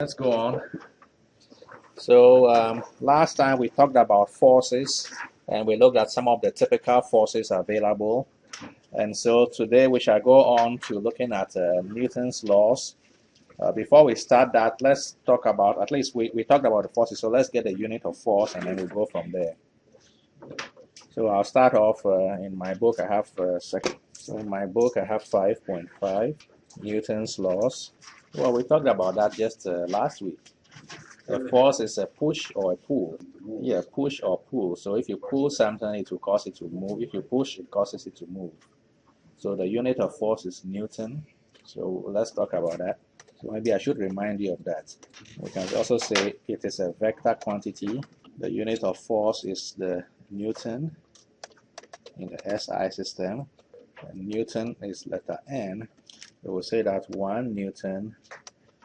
Let's go on. So last time we talked about forces and we looked at some of the typical forces available. And so today we shall go on to looking at Newton's laws. Before we start that, let's talk about, at least we talked about the forces, so let's get a unit of force and then we'll go from there. So I'll start off in my book. I have in my book I have 5.5 Newton's laws. Well, we talked about that just last week. A force is a push or a pull. Yeah, push or pull. So if you pull something, it will cause it to move. If you push, it causes it to move. So the unit of force is Newton. So let's talk about that. So maybe I should remind you of that. We can also say it is a vector quantity. The unit of force is the Newton in the SI system. And Newton is letter N. We will say that 1 Newton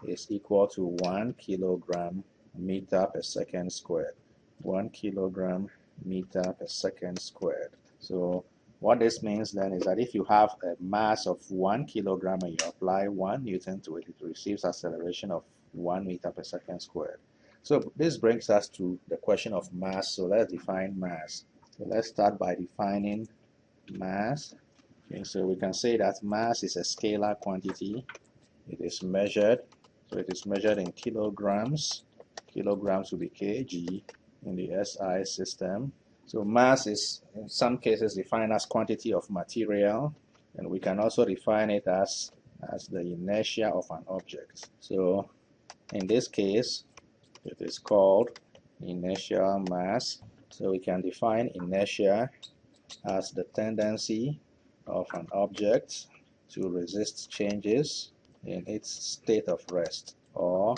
is equal to 1 kilogram meter per second squared. 1 kilogram meter per second squared. So what this means then is that if you have a mass of 1 kilogram and you apply 1 Newton to it, it receives acceleration of 1 meter per second squared. So this brings us to the question of mass. So let's define mass. So let's start by defining mass. Okay, so we can say that mass is a scalar quantity. It is measured. So it is measured in kilograms. Kilograms will be kg in the SI system. So mass is in some cases defined as quantity of material, and we can also define it as the inertia of an object. So in this case, it is called inertial mass. So we can define inertia as the tendency of an object to resist changes in its state of rest or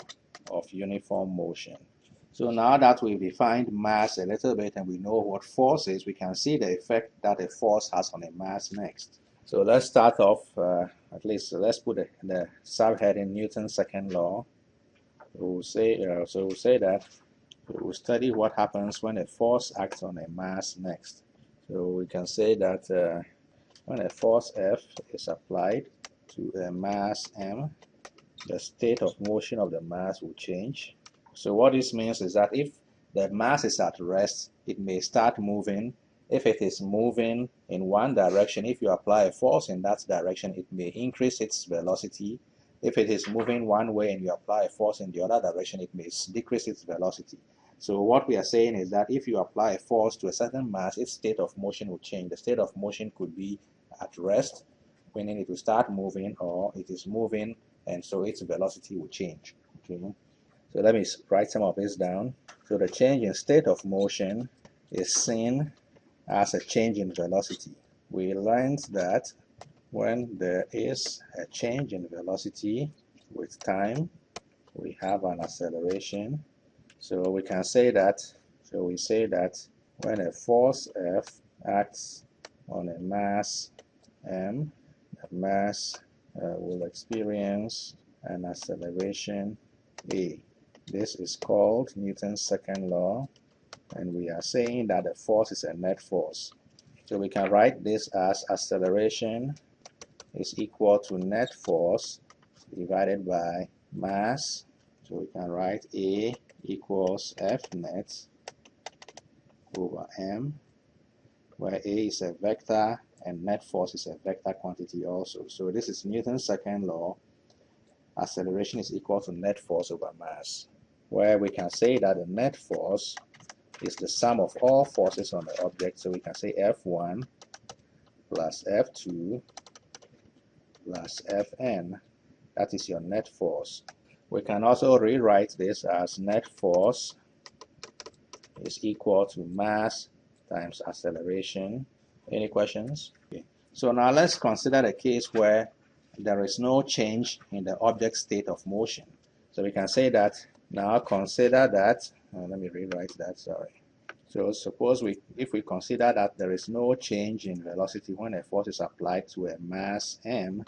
of uniform motion. So now that we've defined mass a little bit and we know what force is, we can see the effect that a force has on a mass next. So let's start off, at least let's put the subheading Newton's second law. We'll say, that we'll study what happens when a force acts on a mass next. So we can say that when a force F is applied to a mass M, the state of motion of the mass will change. So what this means is that if the mass is at rest, it may start moving. If it is moving in one direction, if you apply a force in that direction, it may increase its velocity. If it is moving one way and you apply a force in the other direction, it may decrease its velocity. So what we are saying is that if you apply a force to a certain mass, its state of motion will change. The state of motion could be at rest, meaning it will start moving, or it is moving, and so its velocity will change. Okay. So let me write some of this down. So the change in state of motion is seen as a change in velocity. We learned that when there is a change in velocity with time, we have an acceleration. So we can say that, we say that when a force F acts on a mass M, the mass will experience an acceleration A. This is called Newton's second law, and we are saying that the force is a net force. So we can write this as acceleration is equal to net force divided by mass. So we can write A equals F net over M, where A is a vector and net force is a vector quantity also. So this is Newton's second law. Acceleration is equal to net force over mass, where we can say that the net force is the sum of all forces on the object. So we can say F1 plus F2 plus Fn. That is your net force. We can also rewrite this as net force is equal to mass times acceleration. Any questions? Okay. So now let's consider a case where there is no change in the object state of motion. So we can say that, now consider that, let me rewrite that, sorry. So suppose if we consider that there is no change in velocity when a force is applied to a mass M,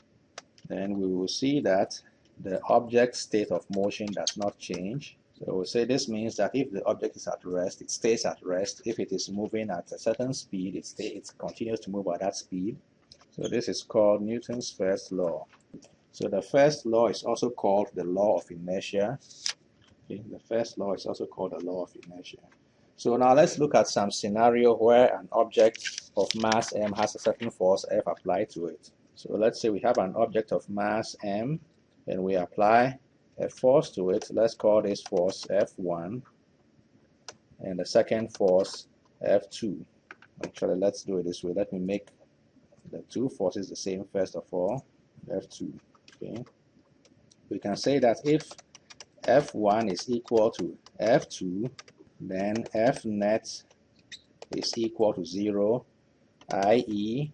then we will see that the object state of motion does not change. So we'll say this means that if the object is at rest, it stays at rest. If it is moving at a certain speed, it continues to move at that speed. So this is called Newton's first law. So the first law is also called the law of inertia. Okay, the first law is also called the law of inertia. So now let's look at some scenario where an object of mass m has a certain force F applied to it. So let's say we have an object of mass m and we apply a force to it. Let's call this force F1 and the second force F2. Actually, let's do it this way. Let me make the two forces the same first of all. F2. Okay. We can say that if F1 is equal to F2, then F net is equal to 0, i.e.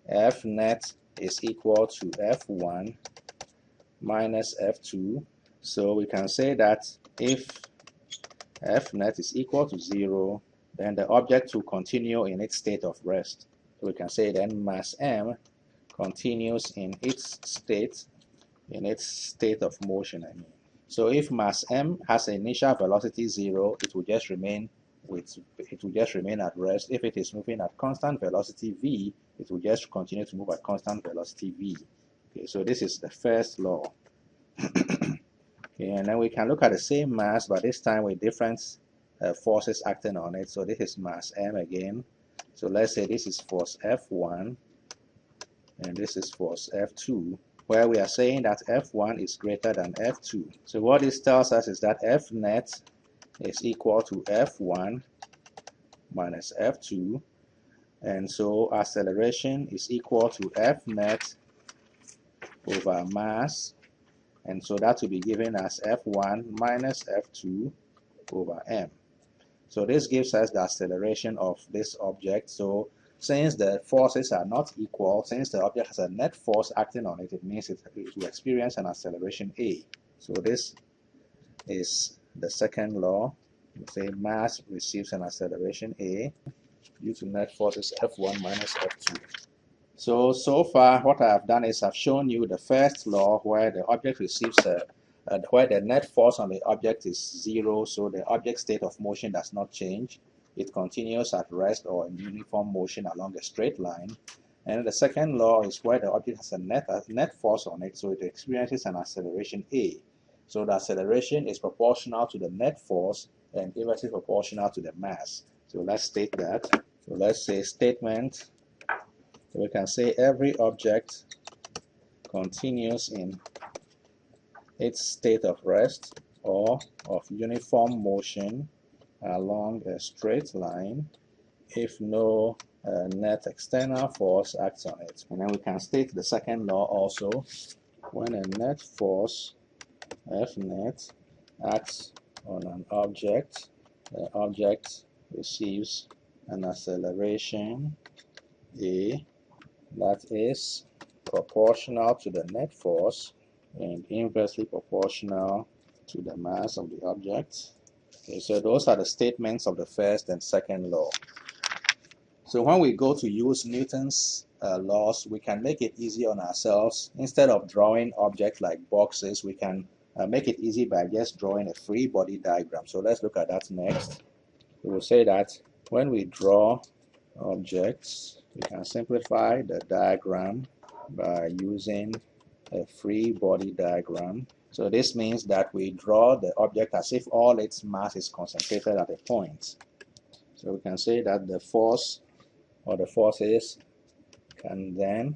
F net is equal to F1 minus F2. So we can say that if F net is equal to 0, then the object will continue in its state of rest. So we can say then mass m continues in its state of motion. So if mass m has an initial velocity 0, it will just remain at rest. If it is moving at constant velocity v, it will just continue to move at constant velocity v. Okay, so this is the first law. Okay, and then we can look at the same mass, but this time with different forces acting on it. So this is mass m again. So let's say this is force F1 and this is force F2, where we are saying that F1 is greater than F2. So what this tells us is that F net is equal to F1 minus F2, and so acceleration is equal to F net over mass, and so that will be given as F1 minus F2 over m. So this gives us the acceleration of this object. So since the forces are not equal, since the object has a net force acting on it, it means it will experience an acceleration a. So this is the second law. We say mass receives an acceleration a due to net forces F1 minus F2. So far what I have done is I've shown you the first law where the object receives where the net force on the object is 0, so the object state of motion does not change. It continues at rest or in uniform motion along a straight line. And the second law is where the object has a net force on it, so it experiences an acceleration a. So the acceleration is proportional to the net force and inversely proportional to the mass. So let's state that. So let's say statement. So we can say every object continues in its state of rest or of uniform motion along a straight line if no net external force acts on it. And then we can state the second law also. When a net force F net acts on an object, the object receives an acceleration a that is proportional to the net force and inversely proportional to the mass of the object. Okay, so those are the statements of the first and second law. So when we go to use Newton's laws, we can make it easy on ourselves. Instead of drawing objects like boxes, we can make it easy by just drawing a free body diagram. So let's look at that next. We will say that when we draw objects, we can simplify the diagram by using a free body diagram. So this means that we draw the object as if all its mass is concentrated at a point. So we can say that the force or the forces can then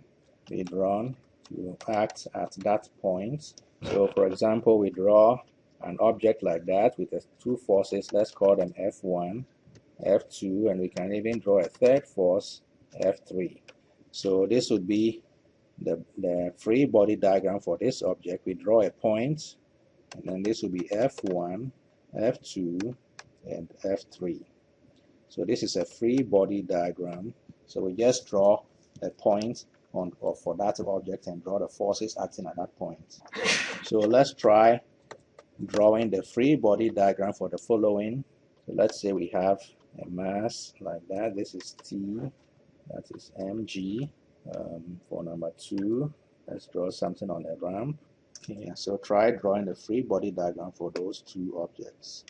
be drawn to act at that point. So for example, we draw an object like that with the two forces. Let's call them F1, F2, and we can even draw a third force, F3. So this would be the free body diagram for this object. We draw a point, and then this will be F1, F2, and F3. So this is a free body diagram. So we just draw a point for that object and draw the forces acting at that point. So let's try drawing the free body diagram for the following. So let's say we have a mass like that. This is T, that is mg. For number 2, let's draw something on a ramp. Okay, so try drawing the free body diagram for those two objects.